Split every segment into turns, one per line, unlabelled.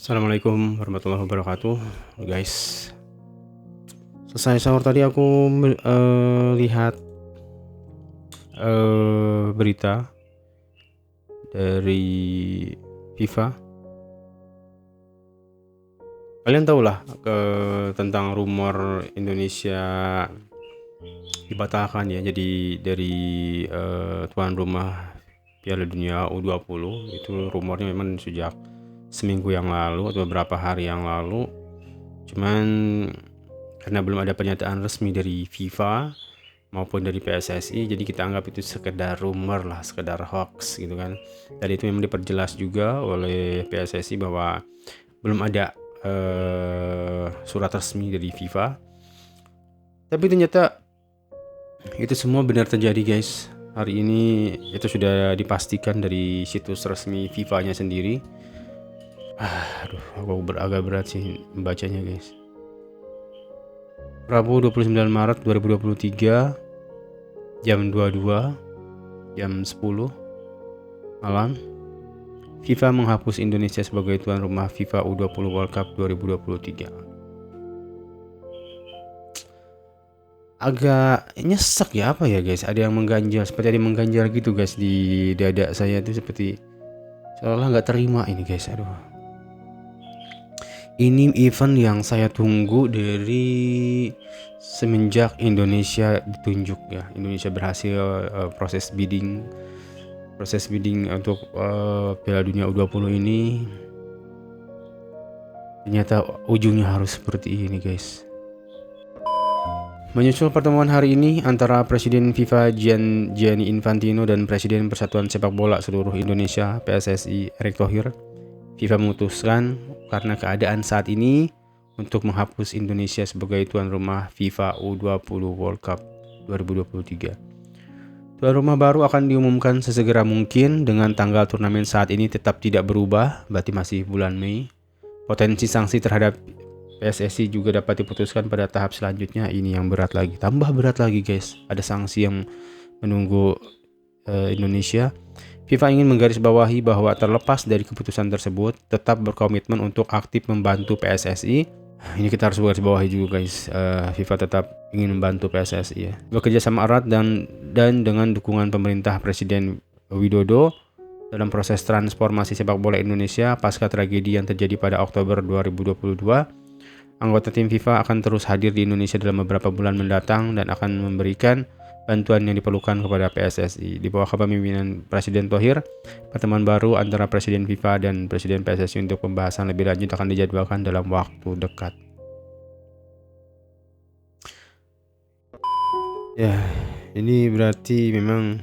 Assalamualaikum warahmatullahi wabarakatuh, guys. Selesai sahur tadi aku lihat berita dari FIFA. Kalian tahu lah tentang rumor Indonesia dibatalkan ya. Jadi dari tuan rumah Piala Dunia U20 itu rumornya memang sejak seminggu yang lalu atau beberapa hari yang lalu. Cuman karena belum ada pernyataan resmi dari FIFA maupun dari PSSI, jadi kita anggap itu sekedar rumor lah, sekedar hoax gitu kan. Dan itu memang diperjelas juga oleh PSSI bahwa belum ada surat resmi dari FIFA. Tapi ternyata itu semua benar terjadi, guys. Hari ini itu sudah dipastikan dari situs resmi FIFA-nya sendiri. Aduh, aku agak berat sih membacanya, guys. Rabu 29 Maret 2023 jam 22 jam 10 malam, FIFA menghapus Indonesia sebagai tuan rumah FIFA U20 World Cup 2023. Agak nyesek ya, apa ya guys, ada yang mengganjal, seperti ada yang mengganjal gitu guys di dada saya tuh, seperti seolah nggak terima ini guys. Aduh, ini event yang saya tunggu dari semenjak Indonesia ditunjuk ya. Indonesia berhasil proses bidding untuk Piala Dunia U20 ini. Ternyata ujungnya harus seperti ini, guys. Menyusul pertemuan hari ini antara Presiden FIFA Gianni Infantino dan Presiden Persatuan Sepak Bola Seluruh Indonesia (PSSI) Erick Thohir, FIFA memutuskan karena keadaan saat ini untuk menghapus Indonesia sebagai tuan rumah FIFA U20 World Cup 2023. Tuan rumah baru akan diumumkan sesegera mungkin dengan tanggal turnamen saat ini tetap tidak berubah, berarti masih bulan Mei. Potensi sanksi terhadap PSSI juga dapat diputuskan pada tahap selanjutnya. Ini yang berat lagi, tambah berat lagi guys. Ada sanksi yang menunggu Indonesia. FIFA ingin menggarisbawahi bahwa terlepas dari keputusan tersebut, tetap berkomitmen untuk aktif membantu PSSI. Ini kita harus garisbawahi juga guys. FIFA tetap ingin membantu PSSI ya. Bekerja sama erat dan dengan dukungan pemerintah Presiden Widodo dalam proses transformasi sepak bola Indonesia pasca tragedi yang terjadi pada Oktober 2022. Anggota tim FIFA akan terus hadir di Indonesia dalam beberapa bulan mendatang dan akan memberikan bantuan yang diperlukan kepada PSSI. Di bawah kepemimpinan Presiden Thohir, pertemuan baru antara Presiden FIFA dan Presiden PSSI untuk pembahasan lebih lanjut akan dijadwalkan dalam waktu dekat. Ya, ini berarti memang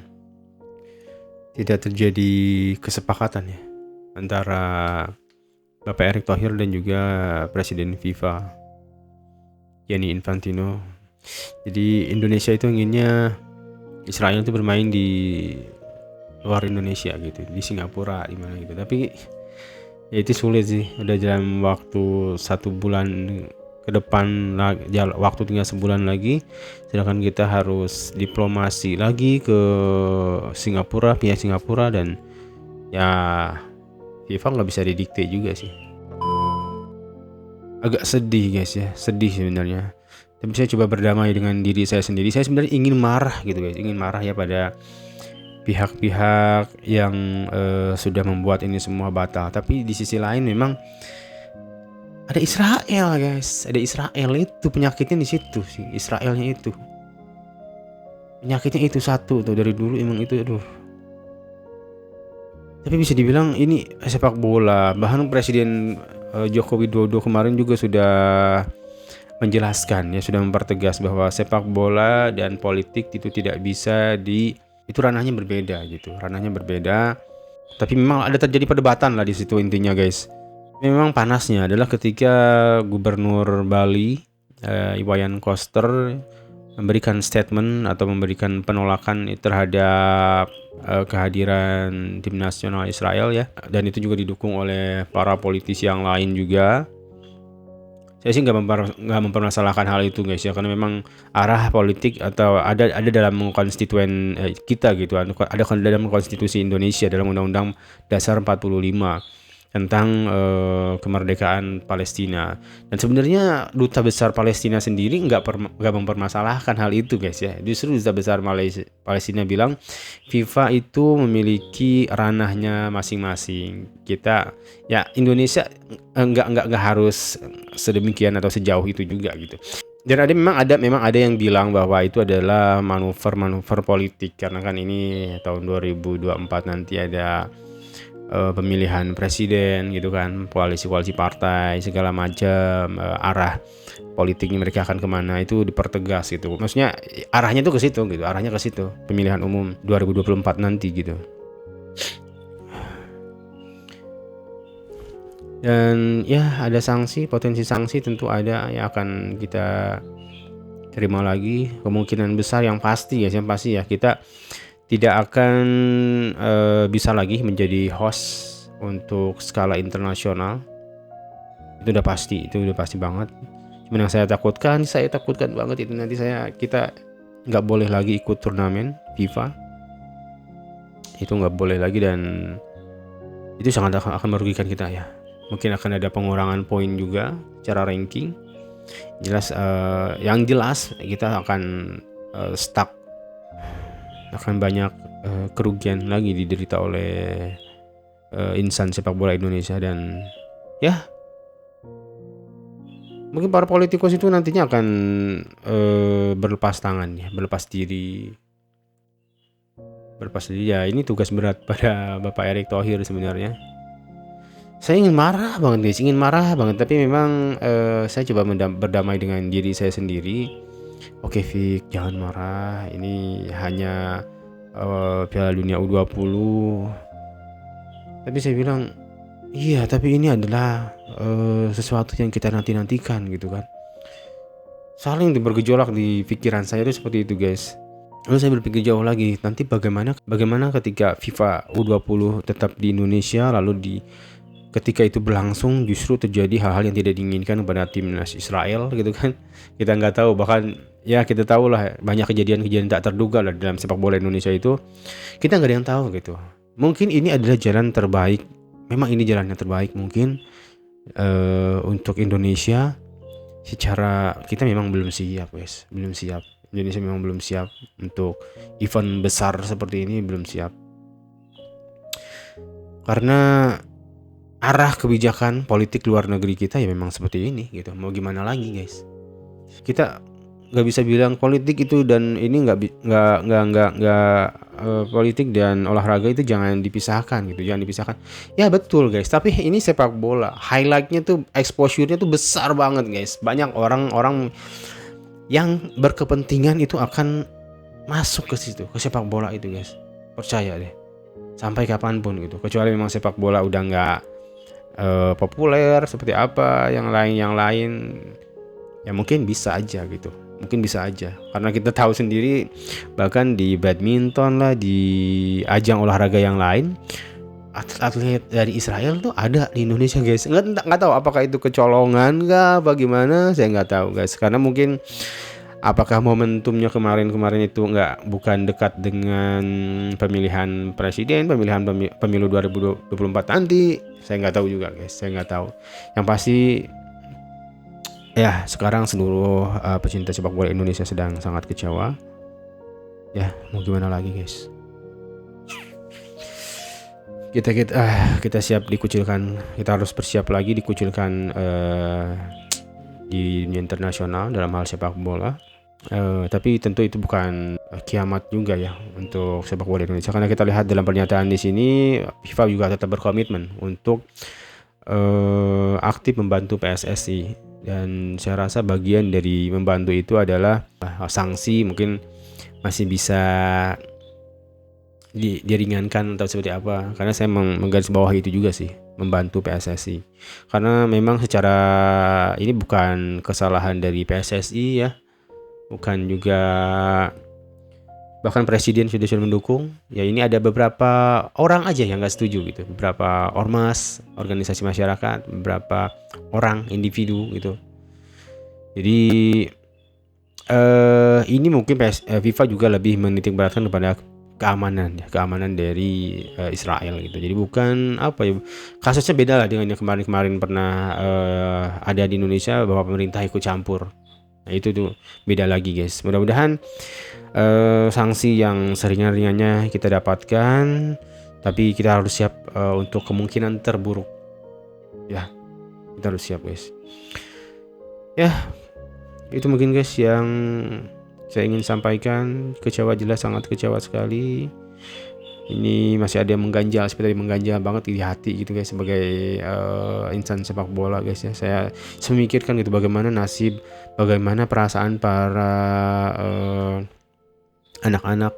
tidak terjadi kesepakatan ya antara Bapak Erick Thohir dan juga Presiden FIFA Gianni Infantino. Jadi Indonesia itu inginnya Israel itu bermain di luar Indonesia gitu, di Singapura di mana gitu. Tapi ya itu sulit sih. Udah dalam waktu 1 bulan ke depan, waktu tinggal sebulan lagi, sedangkan kita harus diplomasi lagi ke Singapura, pihak Singapura, dan ya FIFA nggak bisa didikte juga sih. Agak sedih guys ya, sedih sebenarnya. Tapi saya coba berdamai dengan diri saya sendiri. Saya sebenarnya ingin marah gitu guys, ingin marah ya pada pihak-pihak yang sudah membuat ini semua batal. Tapi di sisi lain memang ada Israel guys, ada Israel, itu penyakitnya di situ sih, Israelnya itu. Penyakitnya itu satu tuh dari dulu emang itu, aduh. Tapi bisa dibilang ini sepak bola. Bahkan Presiden Joko Widodo kemarin juga sudah menjelaskan ya, sudah mempertegas bahwa sepak bola dan politik itu tidak bisa itu ranahnya berbeda gitu. Ranahnya berbeda. Tapi memang ada terjadi perdebatan lah di situ intinya guys. Memang panasnya adalah ketika Gubernur Bali Iwayan Koster memberikan statement atau memberikan penolakan terhadap kehadiran tim nasional Israel ya, dan itu juga didukung oleh para politisi yang lain juga. Saya sih nggak mempermasalahkan hal itu guys ya, karena memang arah politik atau ada dalam konstituen kita gitu, ada dalam konstitusi Indonesia, dalam Undang-Undang Dasar 45. tentang kemerdekaan Palestina. Dan sebenarnya duta besar Palestina sendiri nggak mempermasalahkan hal itu guys ya. Justru duta besar Palestina bilang FIFA itu memiliki ranahnya masing-masing. Kita ya Indonesia nggak harus sedemikian atau sejauh itu juga gitu. Dan memang ada yang bilang bahwa itu adalah manuver politik karena kan ini tahun 2024 nanti ada pemilihan presiden gitu kan, koalisi partai segala macam, arah politiknya mereka akan kemana itu dipertegas gitu. Maksudnya arahnya tuh ke situ gitu, arahnya ke situ pemilihan umum 2024 nanti gitu. Dan ya ada potensi sanksi tentu ada yang akan kita terima lagi. Kemungkinan besar yang pasti ya kita tidak akan bisa lagi menjadi host untuk skala internasional. Itu udah pasti banget. Cuman yang saya takutkan banget itu nanti kita nggak boleh lagi ikut turnamen FIFA. Itu nggak boleh lagi dan itu sangat akan merugikan kita ya. Mungkin akan ada pengurangan poin juga secara ranking. Yang jelas kita akan stuck, akan banyak kerugian lagi diderita oleh insan sepak bola Indonesia. Dan ya mungkin para politikus itu nantinya akan berlepas diri ya. Ini tugas berat pada Bapak Erick Thohir sebenarnya. Saya ingin marah banget, tapi memang saya coba berdamai dengan diri saya sendiri. Oke Fik, jangan marah, ini hanya Piala Dunia U20. Tapi saya bilang, iya tapi ini adalah sesuatu yang kita nantikan gitu kan. Saling bergejolak di pikiran saya itu seperti itu guys. Lalu saya berpikir jauh lagi, nanti bagaimana ketika FIFA U20 tetap di Indonesia, lalu ketika itu berlangsung justru terjadi hal-hal yang tidak diinginkan kepada timnas Israel gitu kan. Kita nggak tahu, bahkan ya kita tahu lah banyak kejadian tak terduga lah dalam sepak bola Indonesia itu. Kita nggak ada yang tahu gitu. Mungkin ini adalah jalan terbaik. Memang ini jalan yang terbaik mungkin untuk Indonesia. Secara kita memang belum siap guys, Indonesia memang belum siap untuk event besar seperti ini, belum siap. Karena arah kebijakan politik luar negeri kita ya memang seperti ini gitu. Mau gimana lagi guys? Kita nggak bisa bilang politik itu dan ini nggak politik dan olahraga itu jangan dipisahkan gitu, jangan dipisahkan. Ya betul guys. Tapi ini sepak bola, highlightnya tuh, exposure-nya tuh besar banget guys. Banyak orang-orang yang berkepentingan itu akan masuk ke situ, ke sepak bola itu guys. Percaya deh. Sampai kapanpun gitu. Kecuali memang sepak bola udah nggak populer seperti apa yang lain ya mungkin bisa aja karena kita tahu sendiri bahkan di badminton lah, di ajang olahraga yang lain, atlet dari Israel tuh ada di Indonesia guys. Nggak tahu apakah itu kecolongan nggak, bagaimana saya nggak tahu guys, karena mungkin apakah momentumnya kemarin itu bukan dekat dengan pemilihan presiden, pemilu 2024 nanti. Saya nggak tahu juga guys, Yang pasti ya sekarang seluruh pecinta sepak bola Indonesia sedang sangat kecewa. Ya mau gimana lagi guys? Kita siap dikucilkan, kita harus bersiap lagi dikucilkan di dunia internasional dalam hal sepak bola. Tapi tentu itu bukan kiamat juga ya untuk sepak bola Indonesia, karena kita lihat dalam pernyataan di sini FIFA juga tetap berkomitmen untuk aktif membantu PSSI, dan saya rasa bagian dari membantu itu adalah sanksi mungkin masih bisa diringankan atau seperti apa, karena saya menggarisbawahi itu juga sih, membantu PSSI, karena memang secara ini bukan kesalahan dari PSSI ya, bukan juga bahkan presiden sudah mendukung ya. Ini ada beberapa orang aja yang nggak setuju gitu, beberapa ormas, organisasi masyarakat, beberapa orang individu gitu. Jadi ini mungkin FIFA juga lebih menitik beratkan kepada keamanan dari Israel gitu. Jadi bukan apa ya, kasusnya beda lah dengan yang kemarin pernah ada di Indonesia bahwa pemerintah ikut campur. Nah itu tuh beda lagi guys. Mudah-mudahan sanksi yang seringan-ringannya kita dapatkan, tapi kita harus siap untuk kemungkinan terburuk. Ya, kita harus siap guys. Ya, itu mungkin guys yang saya ingin sampaikan. Kecewa, jelas sangat kecewa sekali. Ini masih ada yang mengganjal, seperti mengganjal banget di hati gitu guys, sebagai insan sepak bola guys ya. Saya memikirkan gitu bagaimana nasib, bagaimana perasaan para anak-anak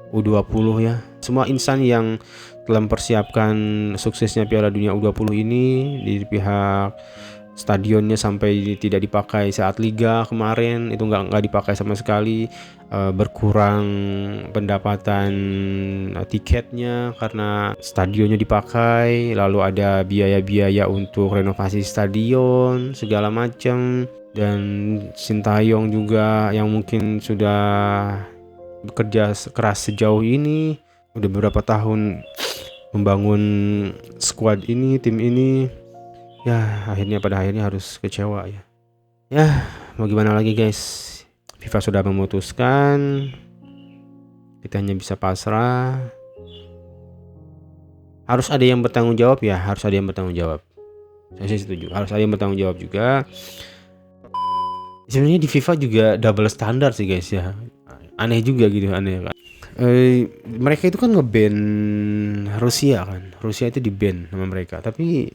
U20 ya. Semua insan yang telah mempersiapkan suksesnya Piala Dunia U20 ini, di pihak stadionnya sampai tidak dipakai saat liga kemarin, itu nggak dipakai sama sekali, berkurang pendapatan tiketnya karena stadionnya dipakai, lalu ada biaya-biaya untuk renovasi stadion segala macam, dan Sintayong juga yang mungkin sudah bekerja keras sejauh ini, udah beberapa tahun membangun squad ini, tim ini, ya pada akhirnya harus kecewa ya. Ya mau gimana lagi guys, FIFA sudah memutuskan, kita hanya bisa pasrah. Harus ada yang bertanggung jawab ya, harus ada yang bertanggung jawab. Saya setuju, harus ada yang bertanggung jawab juga. Sebenarnya di FIFA juga double standar sih guys ya, aneh juga gitu, aneh kan. Mereka itu kan nge-ban Rusia kan, Rusia itu di-ban sama mereka, tapi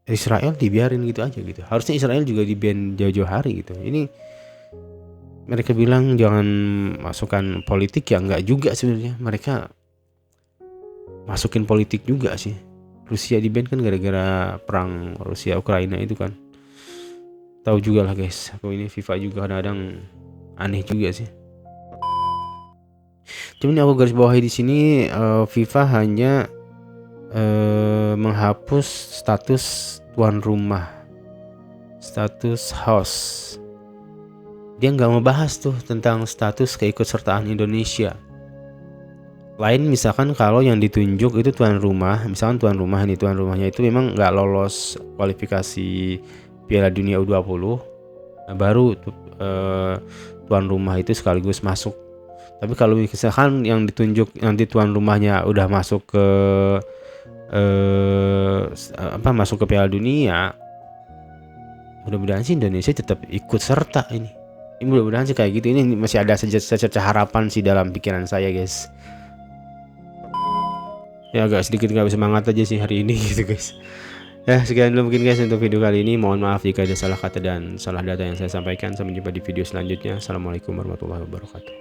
Israel dibiarin gitu aja gitu. Harusnya Israel juga di-ban jauh-jauh hari gitu. Ini mereka bilang jangan masukkan politik, ya enggak juga sebenarnya. Mereka masukin politik juga sih. Rusia di-ban kan gara-gara perang Rusia Ukraina itu kan. Tahu juga lah guys, aku ini FIFA juga kadang-kadang aneh juga sih. Cuman aku garis bawahi di sini, FIFA hanya menghapus status tuan rumah, status host. Dia nggak membahas tuh tentang status keikutsertaan Indonesia. Lain misalkan kalau yang ditunjuk itu tuan rumah, misalkan tuan rumahnya itu memang nggak lolos kualifikasi Piala Dunia U20, nah baru tuan rumah itu sekaligus masuk. Tapi kalau misalkan yang ditunjuk nanti tuan rumahnya udah masuk ke masuk ke Piala Dunia, mudah-mudahan sih Indonesia tetap ikut serta ini. Mudah-mudahan sih kayak gitu. Ini masih ada secerca harapan sih dalam pikiran saya guys. Ya agak sedikit nggak bisa semangat aja sih hari ini gitu guys. Ya sekian dulu mungkin guys untuk video kali ini. Mohon maaf jika ada salah kata dan salah data yang saya sampaikan. Sampai jumpa di video selanjutnya. Assalamualaikum warahmatullahi wabarakatuh.